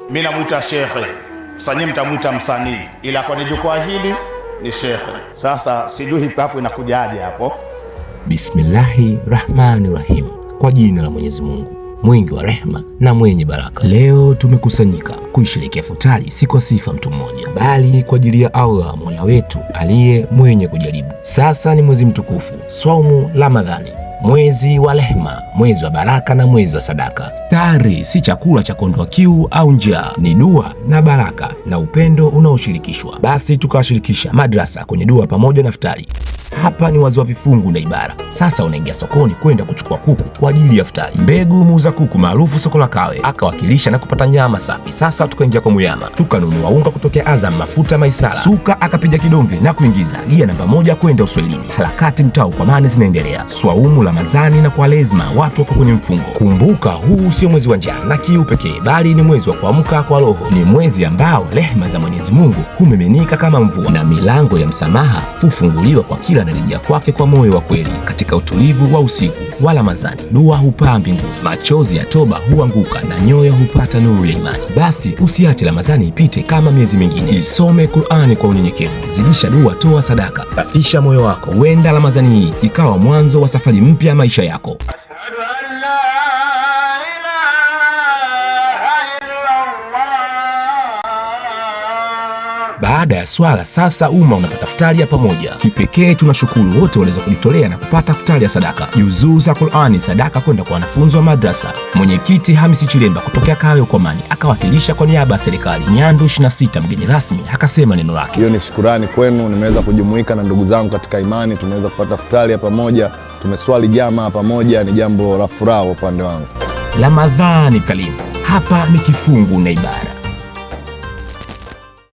Mimi namuita shekhe, sasa nyinyi mtamuita msanii, ila kwenye jukwaa hili ni shekhe. Sasa sijui hip hop inakujaje hapo. Bismillahirrahmanirrahim, kwa jina la Mwenyezi Mungu mwingi wa rehema na mwenye baraka. Leo tumekusanyika kuisherehekea futari, si kwa sifa mtu mmoja, bali kwa ajili ya Allah Mola wetu aliye mwenye kujaribu. Sasa ni mwezi mtukufu, Swaumu Ramadhani, mwezi wa rehema, mwezi wa baraka na mwezi wa sadaka. Futari si chakula cha kuondoa kiu au njaa, ni dua na baraka na upendo unaoshirikishwa. Basi tukawashirikisha madrasa kwenye dua pamoja na futari. Hapa ni wazi wa vifungu na ibara. Sasa unaingia sokoni kwenda kuchukua kuku kwa ajili ya futari. Mbegu muuza kuku maarufu soko la Kawe akawakilisha na kupata nyama safi. Sasa tukaingia kwa Muyama, tukanunua unga kutokea Azam, mafuta Maisara, suka akapiga kidonge na kuingiza gia namba 1 kwenda Uswahilini. Harakati mtao kwa maana zinaendelea. Swaumu Ramadhani na kwa lazima watu wako kwenye mfungo. Kumbuka, huu sio mwezi wa njaa na kiu pekee, bali ni mwezi wa kuamka kwa roho. Ni mwezi ambao rehema za Mwenyezi Mungu humiminika kama mvua na milango ya msamaha hufunguliwa kwa kila anarejea kwake kwa moyo wa kweli. Katika utulivu wa usiku wa Ramadhani, dua hupaa mbinguni, machozi ya toba huanguka na nyoyo hupata nuru ya imani. Basi usiache Ramadhani ipite kama miezi mingine. Isome Qur'ani kwa unyenyekevu, zidisha dua, toa sadaka, safisha moyo wako. Huenda Ramadhani hii ikawa mwanzo wa safari mpya ya maisha yako. Baada ya swala sasa umma unapata futari ya pamoja. Kipekee tunashukuru wote waliweza kujitolea na kupata futari ya sadaka. Juzuu za Qur'ani sadaka kwenda kwa wanafunzi wa madrasa. Mwenyekiti Hamisi Chilemba kutokea Kawe Ukwamani akawakilisha kwa niaba ya serikali. Nyandu 26 mgeni rasmi akasema neno lake. Hiyo ni shukurani kwenu, nimeweza kujumuika na ndugu zangu katika imani, tumeweza kupata futari ya pamoja, tumeswali jamaa pamoja, ni jambo la furaha upande wangu. Ramadhani karimu. Hapa ni kifungu na ibara.